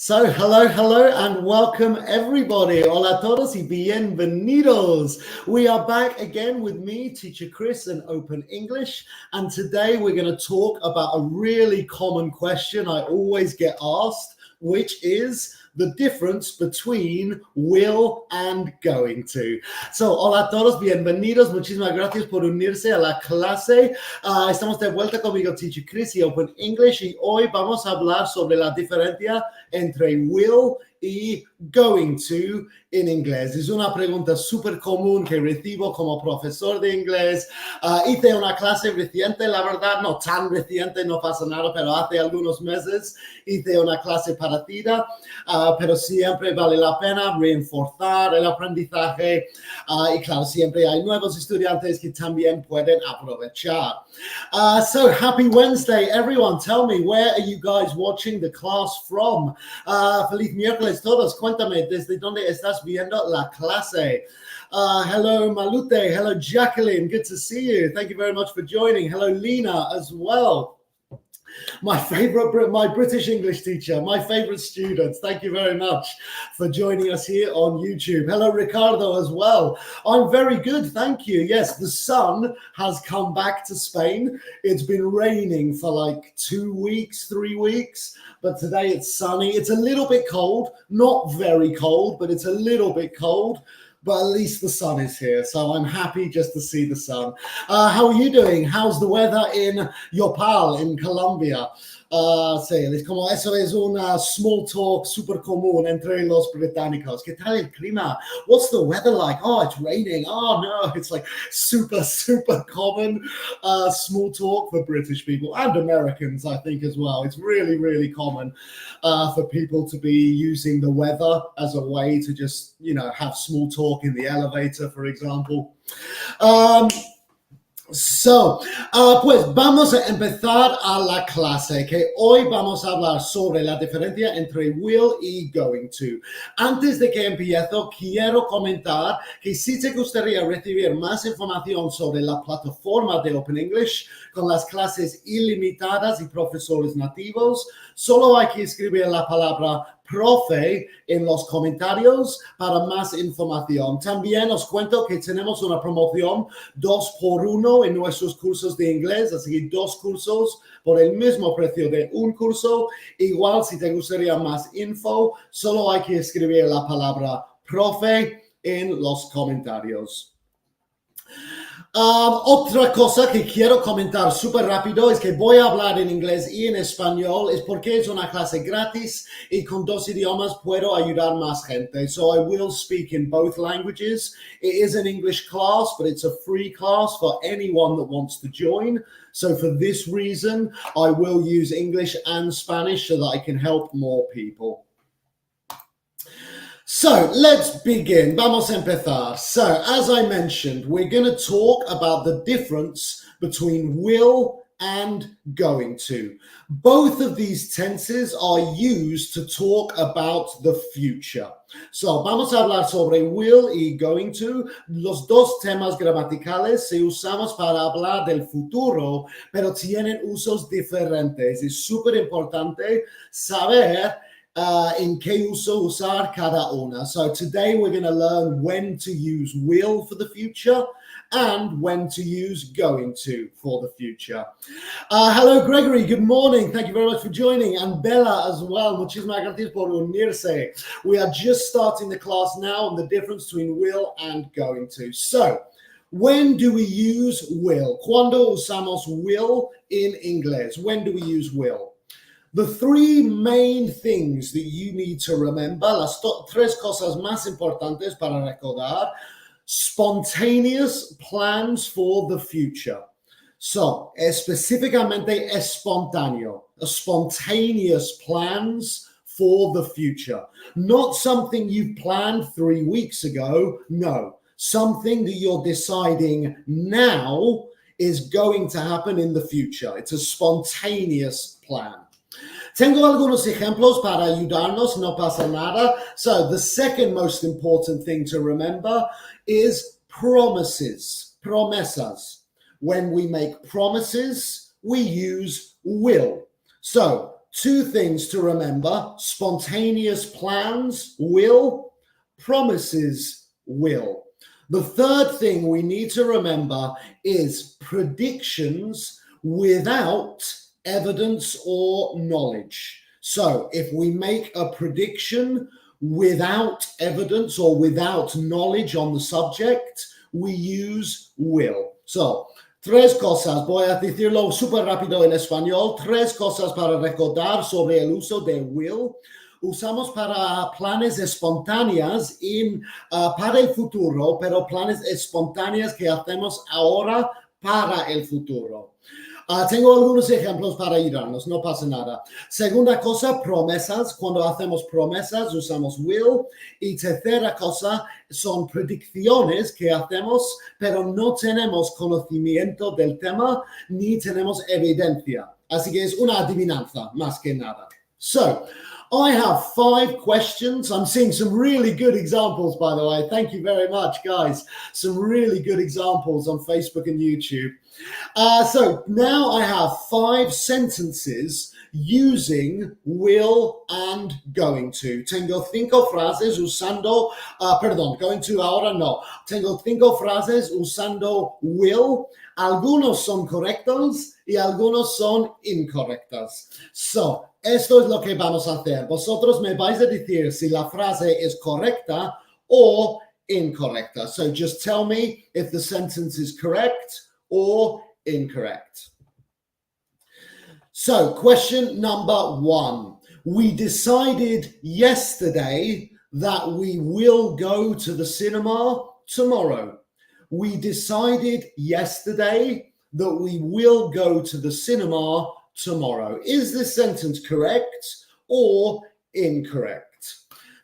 Hello, and welcome everybody. Hola a todos y bienvenidos. We are back again with me, Teacher Chris, and Open English. And today we're going to talk about a really common question I always get asked, which is the difference between will and going to. So, hola a todos, bienvenidos. Muchísimas gracias por unirse a la clase. Estamos de vuelta conmigo, Teacher Chris y Open English, y hoy vamos a hablar sobre la diferencia entre will y going to en inglés. Es una pregunta súper común que recibo como profesor de inglés. Hice una clase reciente, la verdad, no tan reciente, no pasa nada, pero hace algunos meses hice una clase parecida, pero siempre vale la pena reforzar el aprendizaje y claro, siempre hay nuevos estudiantes que también pueden aprovechar. So happy Wednesday, everyone. Tell me, where are you guys watching the class from? Feliz miércoles todos. Cuéntame, ¿desde dónde estás viendo la clase? Hello, Malute. Hello, Jacqueline. Good to see you. Thank you very much for joining. Hello, Lena, as well. My British English teacher, my favorite students. Thank you very much for joining us here on YouTube. Hello, Ricardo, as well. I'm very good, thank you. Yes, the sun has come back to Spain. It's been raining for like 2 weeks, 3 weeks, but today it's sunny. It's a little bit cold, not very cold, but it's a little bit cold. But at least the sun is here, so I'm happy just to see the sun. How are you doing? How's the weather in Yopal, in Colombia? Sí, es como eso es una small talk super común entre los británicos. ¿Qué tal el clima? What's the weather like? Oh, it's raining. Oh, no. It's like super common small talk for British people and Americans, I think, as well. It's really common for people to be using the weather as a way to just, have small talk in the elevator, for example. Pues vamos a empezar a la clase, que hoy vamos a hablar sobre la diferencia entre will y going to. Antes de que empiezo, quiero comentar que si te gustaría recibir más información sobre la plataforma de Open English con las clases ilimitadas y profesores nativos, solo hay que escribir la palabra profe en los comentarios para más información. También os cuento que tenemos una promoción 2x1 en nuestros cursos de inglés, así que 2 cursos por el mismo precio de un curso. Igual, si te gustaría más info, solo hay que escribir la palabra profe en los comentarios. Otra cosa que quiero comentar súper rápido es que voy a hablar en inglés y en español, es porque es una clase gratis y con 2 idiomas puedo ayudar más gente. So I will speak in both languages. It is an English class, but it's a free class for anyone that wants to join. So for this reason, I will use English and Spanish so that I can help more people. So let's begin. Vamos a empezar. So as I mentioned, we're going to talk about the difference between will and going to. Both of these tenses are used to talk about the future. So vamos a hablar sobre will y going to. Los dos temas gramaticales se usamos para hablar del futuro, pero tienen usos diferentes. Es súper importante saber in qué uso usar cada una. So today we're going to learn when to use will for the future and when to use going to for the future. Hello, Gregory. Good morning. Thank you very much for joining. And Bella as well. Muchísimas gracias por unirse. We are just starting the class now on the difference between will and going to. So, when do we use will? ¿Cuándo usamos will in inglés? When do we use will? The 3 main things that you need to remember, las 3 cosas más importantes para recordar, spontaneous plans for the future. So, específicamente espontáneo, spontaneous plans for the future. Not something you've planned 3 weeks ago, no. Something that you're deciding now is going to happen in the future. It's a spontaneous plan. Tengo algunos ejemplos para ayudarnos, no pasa nada. So the second most important thing to remember is promises, promesas. When we make promises, we use will. So two things to remember: spontaneous plans will, promises will. The third thing we need to remember is predictions without evidence or knowledge. So if we make a prediction without evidence or without knowledge on the subject, we use will. So, tres cosas, voy a decirlo súper rápido en español, tres cosas para recordar sobre el uso de will. Usamos para planes espontáneos para el futuro, pero planes espontáneos que hacemos ahora para el futuro. Tengo algunos ejemplos para ayudarnos, no pasa nada. Segunda cosa, promesas. Cuando hacemos promesas usamos will. Y tercera cosa son predicciones que hacemos, pero no tenemos conocimiento del tema ni tenemos evidencia. Así que es una adivinanza más que nada. So, I have 5 questions. I'm seeing some really good examples, by the way. Thank you very much, guys. Some really good examples on Facebook and YouTube. So now I have 5 sentences using will and going to. Tengo 5 frases usando, going to ahora no. Tengo 5 frases usando will. Algunos son correctos y algunos son incorrectos. So, esto es lo que vamos a hacer. Vosotros me vais a decir si la frase es correcta o incorrecta. So just tell me if the sentence is correct or incorrect. So question number 1. We decided yesterday that we will go to the cinema tomorrow. We decided yesterday that we will go to the cinema tomorrow. Is this sentence correct or incorrect?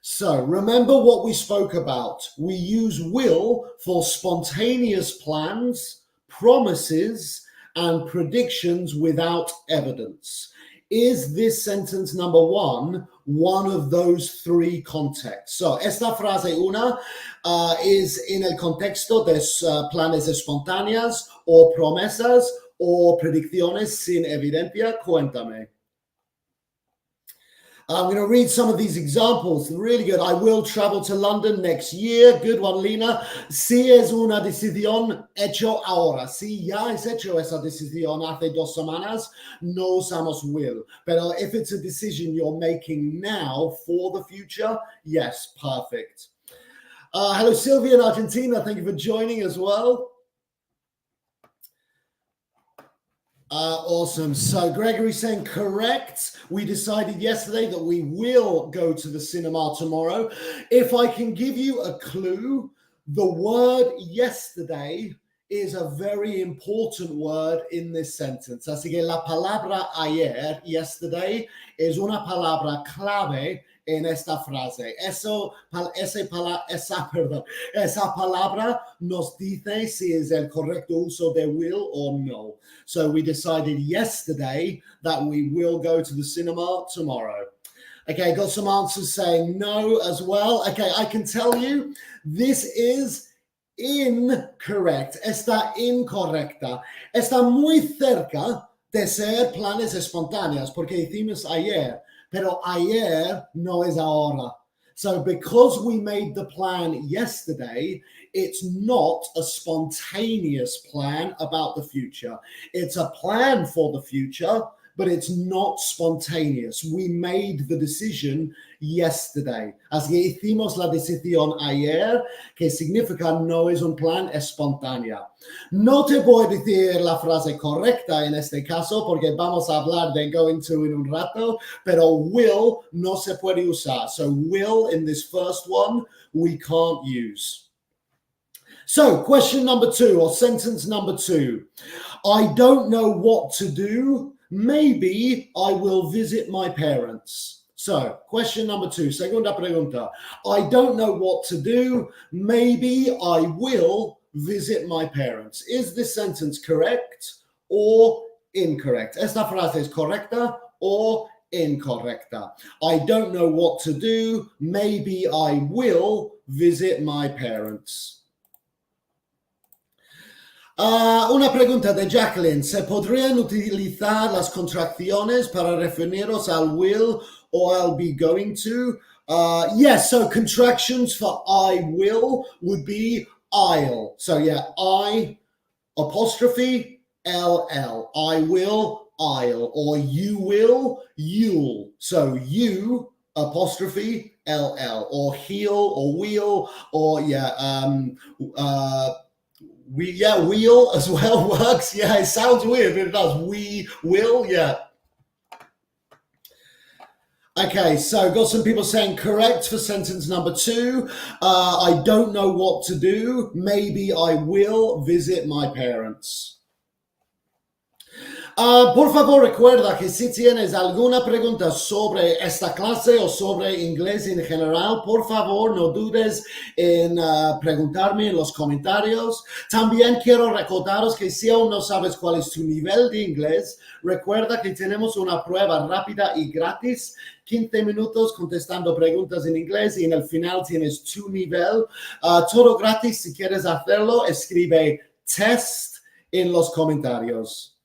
So remember what we spoke about. We use will for spontaneous plans, promises, and predictions without evidence. Is this sentence number 1 one of those 3 contexts? So esta frase una is en el contexto de planes espontáneos o promesas o predicciones sin evidencia. Cuéntame. I'm going to read some of these examples. Really good. I will travel to London next year. Good one, Lina. Si es una decisión hecho ahora. Si ya es hecho esa decisión hace 2 semanas, no usamos will. Pero if it's a decision you're making now for the future, yes, perfect. Hello, Sylvia in Argentina. Thank you for joining as well. Awesome. So Gregory saying correct. We decided yesterday that we will go to the cinema tomorrow. If I can give you a clue, the word yesterday is a very important word in this sentence. Así que la palabra ayer, yesterday, es una palabra clave en esta frase. Esa palabra nos dice si es el correcto uso de will or no. So we decided yesterday that we will go to the cinema tomorrow. Okay, got some answers saying no as well. Okay, I can tell you this is incorrect. Está incorrecta. Está muy cerca de ser planes espontáneos porque hicimos ayer. Pero ayer no es ahora. So because we made the plan yesterday, it's not a spontaneous plan about the future. It's a plan for the future, but it's not spontaneous. We made the decision yesterday. Así que hicimos la decisión ayer, que significa no es un plan espontáneo. No te voy a decir la frase correcta en este caso, porque vamos a hablar de going to en un rato, pero will no se puede usar. So will in this first one, we can't use. So question number 2 or sentence number 2. I don't know what to do. Maybe I will visit my parents. So, question number 2, segunda pregunta. I don't know what to do. Maybe I will visit my parents. Is this sentence correct or incorrect? Esta frase es correcta or incorrecta. I don't know what to do. Maybe I will visit my parents. Una pregunta de Jacqueline. ¿Se podrían utilizar las contracciones para referirnos al will or I'll be going to? Yes, so contractions for I will would be I'll. So yeah, I apostrophe LL. I will, I'll. Or you will, you'll. So you apostrophe LL. Or he'll or wheel or wheel as well works. Yeah, it sounds weird, but it does. We will, yeah. Okay, so got some people saying correct for sentence number 2. I don't know what to do. Maybe I will visit my parents. Por favor, recuerda que si tienes alguna pregunta sobre esta clase o sobre inglés en general, por favor, no dudes en preguntarme en los comentarios. También quiero recordaros que si aún no sabes cuál es tu nivel de inglés, recuerda que tenemos una prueba rápida y gratis, 15 minutos contestando preguntas en inglés y en el final tienes tu nivel. Todo gratis. Si quieres hacerlo, escribe test en los comentarios.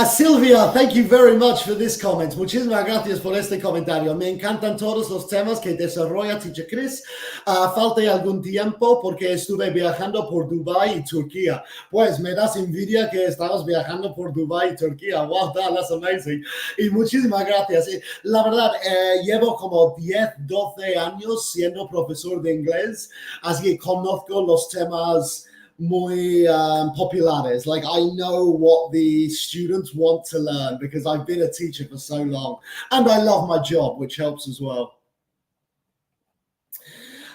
Silvia, thank you very much for this comment. Muchísimas gracias por este comentario. Me encantan todos los temas que desarrolla Teacher Chris. Falta algún tiempo porque estuve viajando por Dubái y Turquía. Pues me das envidia que estabas viajando por Dubái y Turquía. Wow, that's amazing. Y muchísimas gracias. La verdad, llevo como 10, 12 años siendo profesor de inglés, así que conozco los temas muy populares. Like, I know what the students want to learn because I've been a teacher for so long and I love my job, which helps as well.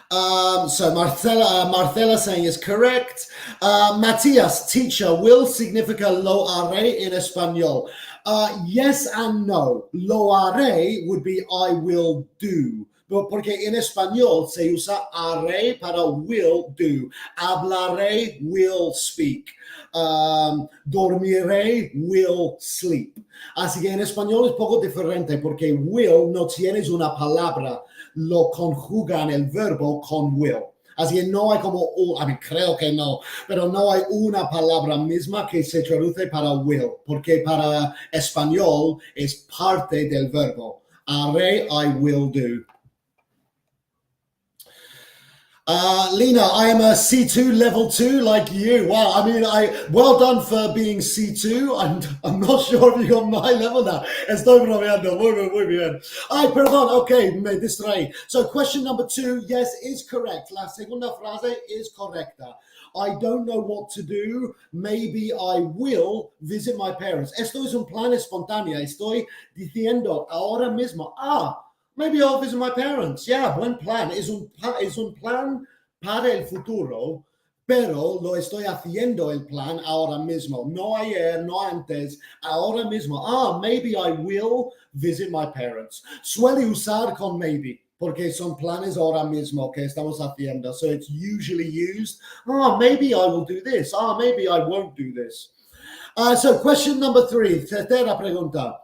So Marcela saying is correct. Matías, teacher, will significa lo haré en español. Yes and no. Lo haré would be I will do. Porque en español se usa haré para will do. Hablaré, will speak. Dormiré, will sleep. Así que en español es poco diferente porque will no tienes una palabra, lo conjugan el verbo con will. Así que no hay como, creo que no, pero no hay una palabra misma que se traduce para will, porque para español es parte del verbo. Haré, I will do. Lena, I am a C2 level 2 like you. Wow, I mean, well done for being C2. I'm not sure if you got my level now. Estoy bromeando. Muy bien. Ay, perdón. Okay, me distraí. So question number 2, yes, is correct. La segunda frase is correcta. I don't know what to do. Maybe I will visit my parents. Esto es un plan espontáneo. Estoy diciendo ahora mismo, maybe I'll visit my parents. Yeah, buen plan. Es un plan para el futuro, pero lo estoy haciendo el plan ahora mismo. No ayer, no antes, ahora mismo. Maybe I will visit my parents. Suele usar con maybe, porque son planes ahora mismo que estamos haciendo. So it's usually used, maybe I will do this. Maybe I won't do this. So question number 3, tercera pregunta.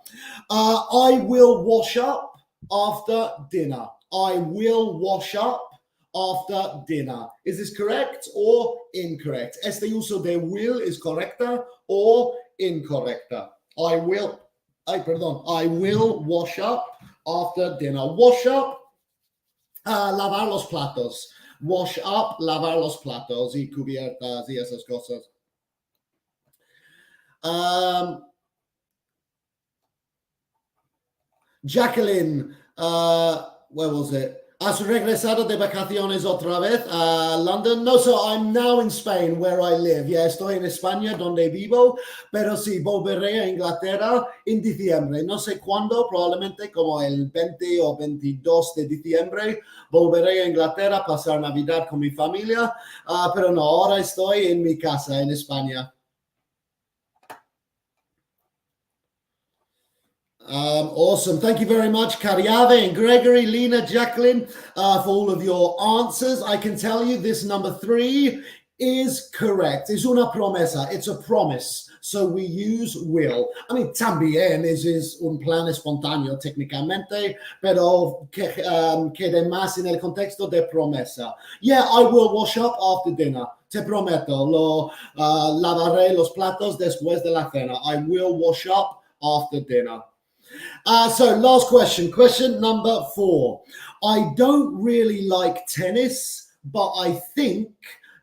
I will wash up after dinner. I will wash up after dinner. Is this correct or incorrect? Este uso de will is correcta or incorrecta. I will wash up after dinner. Wash up, lavar los platos. Wash up, lavar los platos y cubiertas y esas cosas. Jacqueline, where was it? ¿Has regresado de vacaciones otra vez a London? No, so I'm now in Spain, where I live. Yeah, estoy en España, donde vivo, pero sí, volveré a Inglaterra en diciembre. No sé cuándo, probablemente como el 20 o 22 de diciembre, volveré a Inglaterra a pasar Navidad con mi familia, pero no, ahora estoy en mi casa en España. Awesome. Thank you very much, Cariave and Gregory, Lena, Jacqueline, for all of your answers. I can tell you this number 3 is correct. Es una promesa. It's a promise. So we use will. I mean, también es un plan espontáneo técnicamente, pero quede más en el contexto de promesa. Yeah, I will wash up after dinner. Te prometo, lavaré los platos después de la cena. I will wash up after dinner. So last question, question number 4. I don't really like tennis, but I think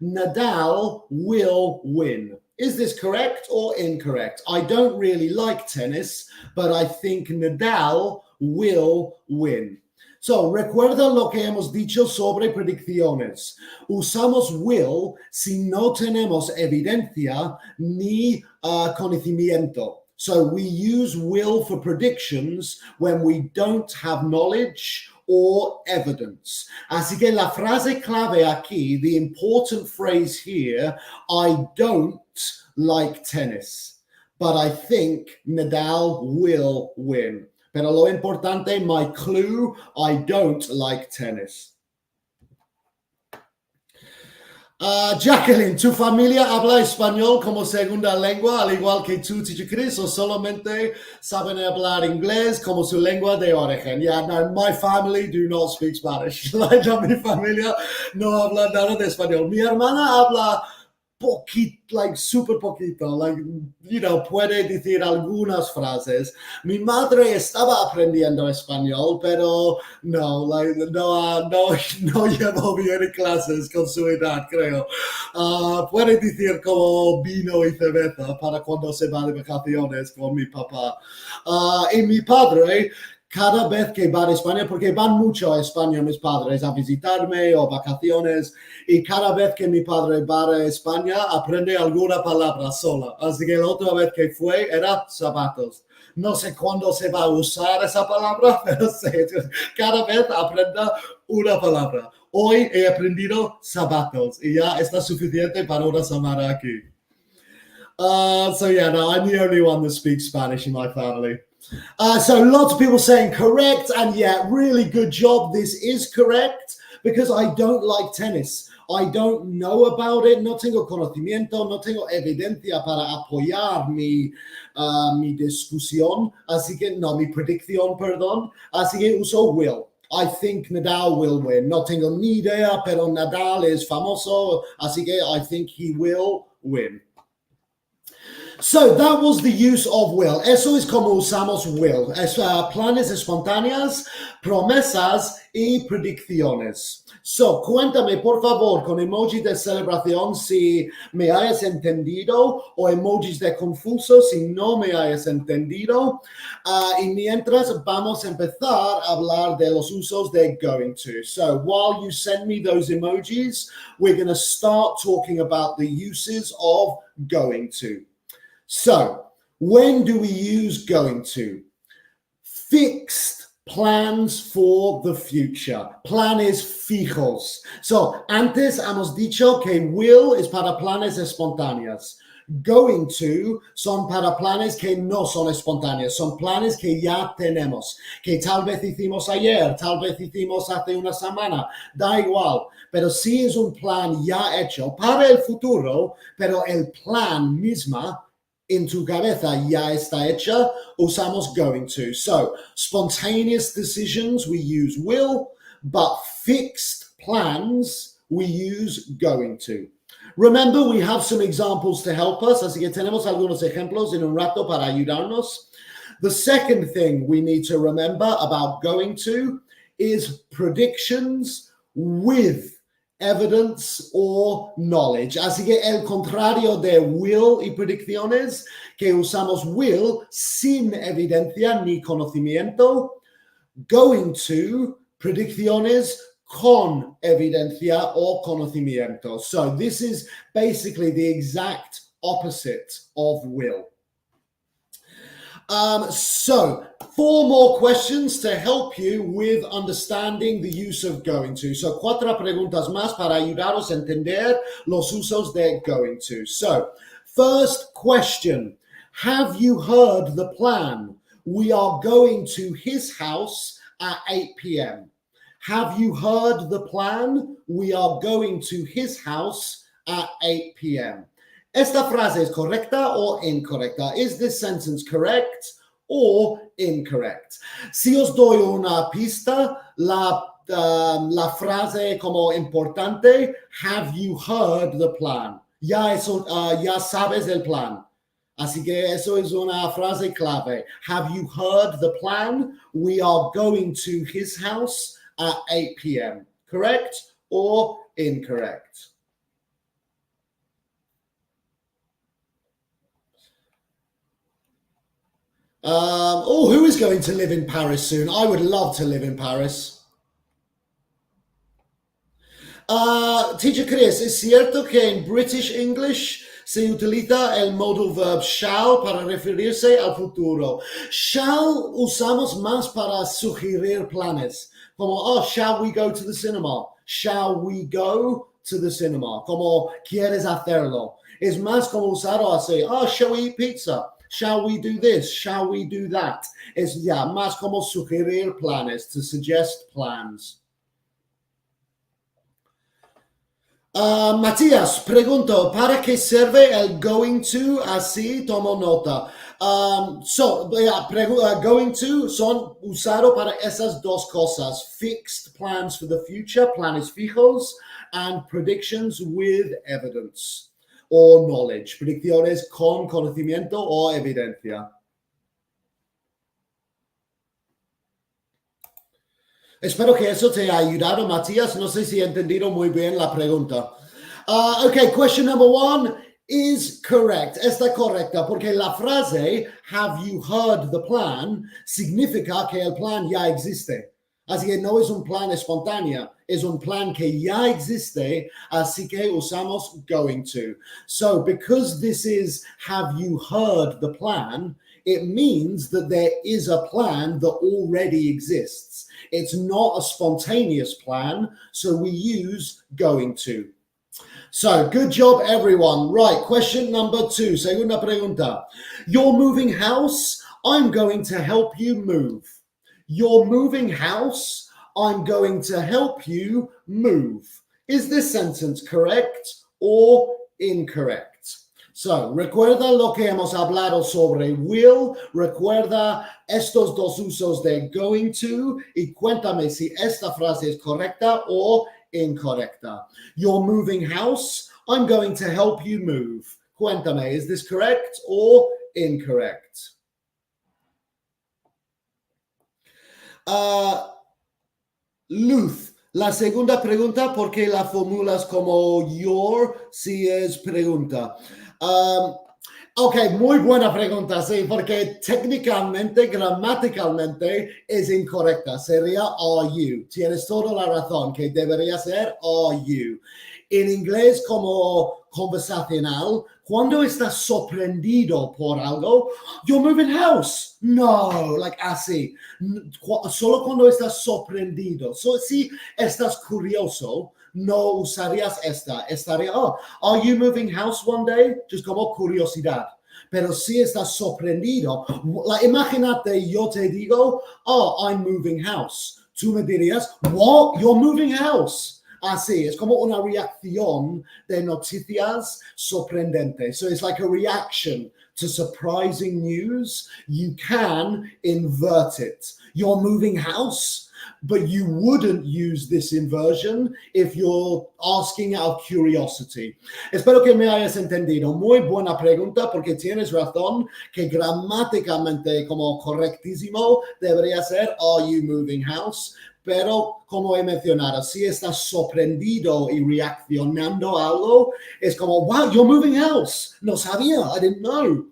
Nadal will win. Is this correct or incorrect? I don't really like tennis, but I think Nadal will win. So, recuerda lo que hemos dicho sobre predicciones. Usamos will si no tenemos evidencia ni conocimiento. So we use will for predictions when we don't have knowledge or evidence. Así que la frase clave aquí, the important phrase here, I don't like tennis, but I think Nadal will win. Pero lo importante, my clue, I don't like tennis. Jacqueline, ¿tu familia habla español como segunda lengua, al igual que tú, Teacher Chris, o solamente saben hablar inglés como su lengua de origen? Yeah, no, my family do not speak Spanish. Like, mi familia no habla nada de español. Mi hermana habla poquito, like super poquito, like, you know, puede decir algunas frases. Mi madre estaba aprendiendo español, pero no, like, no llevo bien clases con su edad, creo. Puede decir como vino y cerveza para cuando se va de vacaciones con mi papá. Y mi padre, cada vez que va a España, porque van mucho a España mis padres a visitarme o vacaciones, y cada vez que mi padre va a España aprende alguna palabra sola. Así que la otra vez que fue era zapatos. No sé cuándo se va a usar esa palabra, pero sé, cada vez aprenda una palabra. Hoy he aprendido zapatos y ya está suficiente para una semana aquí. So yeah, no, I'm the only one that speaks Spanish in my family. So lots of people saying correct, and yeah, really good job. This is correct because I don't like tennis. I don't know about it. No tengo conocimiento, no tengo evidencia para apoyar mi discusión. Así que, no, mi predicción, perdón. Así que uso will. I think Nadal will win. No tengo ni idea, pero Nadal es famoso. Así que I think he will win. So that was the use of will. Eso es como usamos will. Planes espontáneas, promesas y predicciones. So, cuéntame, por favor, con emoji de celebración si me hayas entendido o emojis de confuso si no me hayas entendido. Y mientras vamos a empezar a hablar de los usos de going to. So, while you send me those emojis, we're going to start talking about the uses of going to. So, when do we use going to? Fixed plans for the future. Planes fijos. So, antes hemos dicho que will es para planes espontáneos. Going to son para planes que no son espontáneos. Son planes que ya tenemos. Que tal vez hicimos ayer, tal vez hicimos hace una semana. Da igual. Pero sí es un plan ya hecho para el futuro, pero el plan misma en tu cabeza ya está hecha, usamos going to. So, spontaneous decisions, we use will, but fixed plans, we use going to. Remember, we have some examples to help us, así que tenemos algunos ejemplos en un rato para ayudarnos. The second thing we need to remember about going to is predictions with evidence or knowledge. Así que el contrario de will y predicciones, que usamos will sin evidencia ni conocimiento, going to predicciones con evidencia o conocimiento. So this is basically the exact opposite of will. So 4 more questions to help you with understanding the use of going to. So 4 preguntas más para ayudaros a entender los usos de going to. So first question, have you heard the plan? We are going to his house at 8 p.m. Have you heard the plan? We are going to his house at 8 p.m. ¿Esta frase es correcta o incorrecta? Is this sentence correct or incorrect? Si os doy una pista, la la frase como importante, have you heard the plan? Ya sabes el plan. Así que eso es una frase clave. Have you heard the plan? We are going to his house at 8 p.m. Correct or incorrect? Who is going to live in Paris soon? I would love to live in Paris. Teacher Chris, ¿es cierto que en British English se utiliza el modal verb shall para referirse al futuro? Shall usamos más para sugerir planes. Como, shall we go to the cinema? Shall we go to the cinema? Como, ¿quieres hacerlo? Es más como usarlo así. Shall we eat pizza? Shall we do this? Shall we do that? Es ya más como sugerir planes, to suggest plans. Matías, pregunto, ¿para qué sirve el going to? Así tomo nota. Going to son usado para esas dos cosas. Fixed plans for the future, planes fijos, and predictions with evidence or knowledge. Predicciones con conocimiento o evidencia. Espero que eso te haya ayudado, Matías. No sé si he entendido muy bien la pregunta. Okay, question number 1 is correct. Está correcta porque la frase have you heard the plan significa que el plan ya existe. Así que no es un plan espontáneo, es un plan que ya existe, así que usamos going to. So because this is have you heard the plan, it means that there is a plan that already exists. It's not a spontaneous plan, so we use going to. So, good job, everyone. Right, question number 2, segunda pregunta. You're moving house, I'm going to help you move. You're moving house, I'm going to help you move. Is this sentence correct or incorrect? So, recuerda lo que hemos hablado sobre will, recuerda estos dos usos de going to y cuéntame si esta frase es correcta o incorrecta. You're moving house, I'm going to help you move. Cuéntame, is this correct or incorrect? Luz, la segunda pregunta, porque la formulas como your si es pregunta. Ok, muy buena pregunta, sí, porque técnicamente, gramaticalmente es incorrecta. Sería are you. Tienes toda la razón, que debería ser are you. En inglés como conversacional, cuando estás sorprendido por algo, you're moving house. No, like así. Solo cuando estás sorprendido. So, si estás curioso, no usarías estaría, are you moving house one day? Just como curiosidad. Pero si estás sorprendido, imagínate, yo te digo, I'm moving house. Tú me dirías, what? You're moving house. Así, es como una reacción de noticias sorprendentes. So it's like a reaction to surprising news. You can invert it. You're moving house, but you wouldn't use this inversion if you're asking out of curiosity. Espero que me hayas entendido. Muy buena pregunta, porque tienes razón que gramáticamente como correctísimo debería ser are you moving house? Pero como he mencionado, si estás sorprendido y reaccionando a algo, es como, wow, you're moving house. No sabía, I didn't know.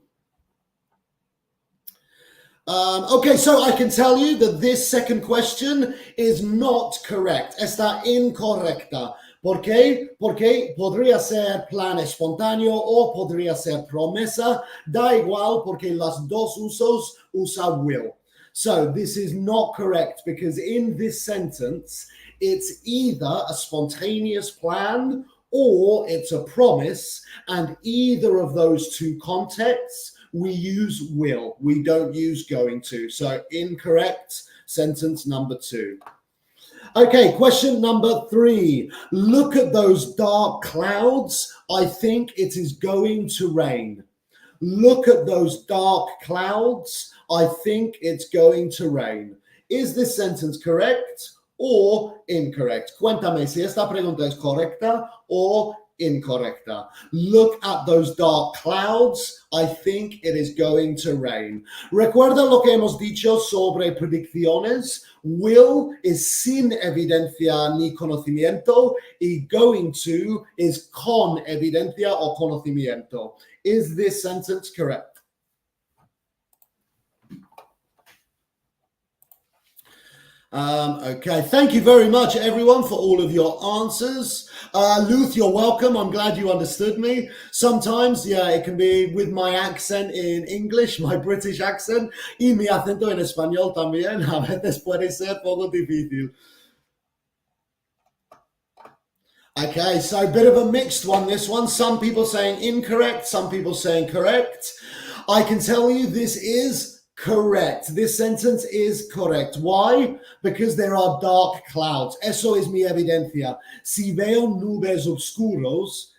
Okay, so I can tell you that this second question is not correct. Está incorrecta. ¿Por qué? Porque podría ser plan espontáneo o podría ser promesa. Da igual porque los dos usos usa will. So this is not correct because in this sentence, it's either a spontaneous plan or it's a promise, and either of those two contexts, we use will. We don't use going to. So incorrect, sentence number 2. Okay, question number 3. Look at those dark clouds. I think it is going to rain. Look at those dark clouds. I think it's going to rain. Is this sentence correct or incorrect. Cuéntame si esta pregunta es correcta o incorrecta. Look at those dark clouds. I think it is going to rain. Recuerda lo que hemos dicho sobre predicciones. Will is sin evidencia ni conocimiento y going to is con evidencia o conocimiento. Is this sentence correct? Okay, thank you very much, everyone, for all of your answers. Luth, you're welcome. I'm glad you understood me. Sometimes, yeah, it can be with my accent in English, my British accent, y mi acento en español también. A veces puede ser poco difícil. Okay, so a bit of a mixed one, this one. Some people saying incorrect, some people saying correct. I can tell you this is correct. This sentence is correct. Why? Because there are dark clouds. Eso es mi evidencia. Si veo nubes oscuros,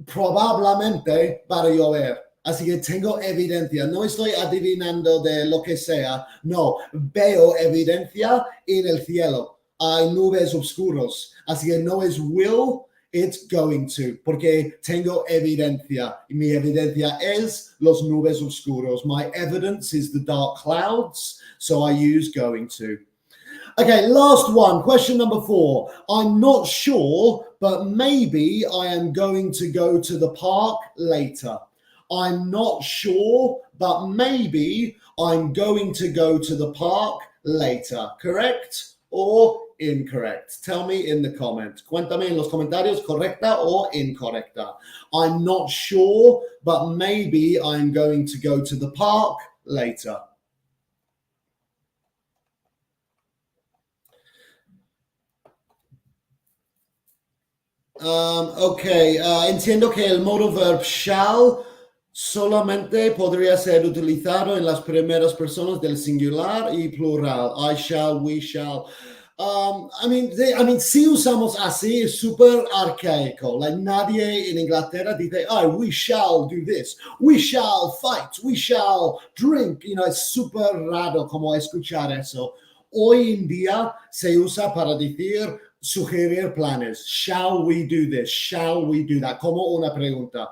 probablemente va a llover. Así que tengo evidencia. No estoy adivinando de lo que sea. No, veo evidencia en el cielo. Hay nubes oscuros. Así que no es will, it's going to, porque tengo evidencia. Mi evidencia es los nubes oscuros. My evidence is the dark clouds, so I use going to. Okay, last one, question number 4. I'm not sure, but maybe I am going to go to the park later. I'm not sure, but maybe I'm going to go to the park later. Correct or incorrect? Tell me in the comments. Cuéntame en los comentarios, correcta o incorrecta. I'm not sure, but maybe I'm going to go to the park later. Okay, entiendo que el modo verb shall solamente podría ser utilizado en las primeras personas del singular y plural. I shall, we shall. I mean, si usamos así es súper arcaico. Like nadie en Inglaterra dice, oh, we shall do this, we shall fight, we shall drink. You know, es súper raro como escuchar eso. Hoy en día se usa para decir, sugerir planes. Shall we do this? Shall we do that? Como una pregunta.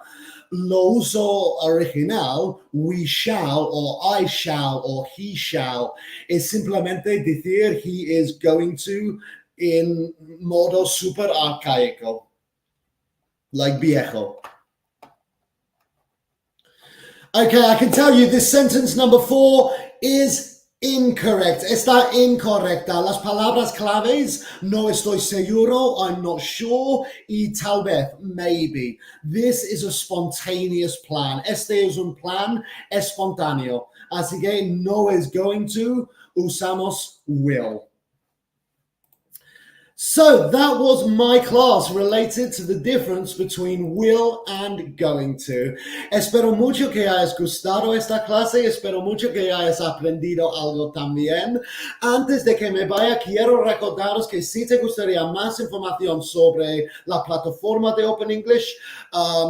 Lo uso original, we shall, or I shall, or he shall, es simplemente decir he is going to en modo super arcaico, like viejo. Okay, I can tell you this sentence number 4 is incorrect. Está incorrecta. Las palabras claves, no estoy seguro, I'm not sure, y tal vez, maybe. This is a spontaneous plan. Este es un plan espontáneo. Así que no es going to, usamos will. So that was my class related to the difference between will and going to. Espero mucho que hayas gustado esta clase. Espero mucho que hayas aprendido algo también. Antes de que me vaya, quiero recordaros que si te gustaría más información sobre la plataforma de Open English,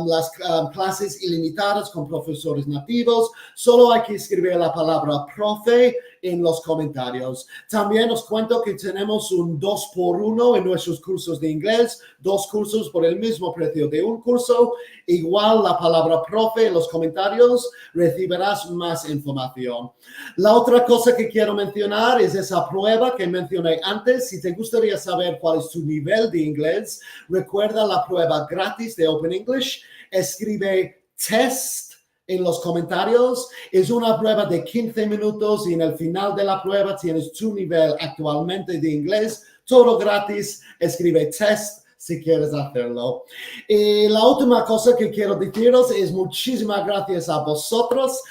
las clases ilimitadas con profesores nativos, solo hay que escribir la palabra profe en los comentarios. También os cuento que tenemos un 2x1 en nuestros cursos de inglés, 2 cursos por el mismo precio de un curso. Igual la palabra profe en los comentarios, recibirás más información. La otra cosa que quiero mencionar es esa prueba que mencioné antes. Si te gustaría saber cuál es tu nivel de inglés, recuerda la prueba gratis de Open English. Escribe test en los comentarios. Es una prueba de 15 minutos y en el final de la prueba tienes tu nivel actualmente de inglés. Todo gratis. Escribe test si quieres hacerlo. Y la última cosa que quiero deciros es muchísimas gracias a vosotros.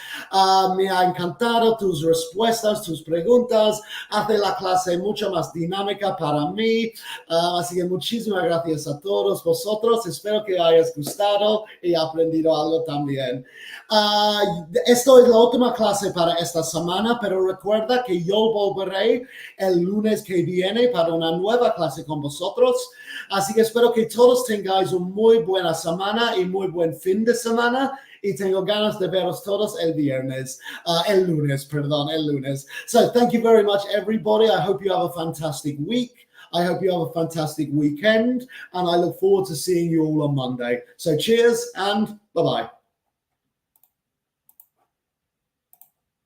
Me ha encantado tus respuestas, tus preguntas. Hace la clase mucho más dinámica para mí. Así que muchísimas gracias a todos vosotros. Espero que hayas gustado y aprendido algo también. Esto es la última clase para esta semana, pero recuerda que yo volveré el lunes que viene para una nueva clase con vosotros. Así que espero que todos tengáis una muy buena semana y muy buen fin de semana. Y tengo ganas de veros todos el lunes. So thank you very much, everybody. I hope you have a fantastic week. I hope you have a fantastic weekend, and I look forward to seeing you all on Monday. So cheers and bye-bye.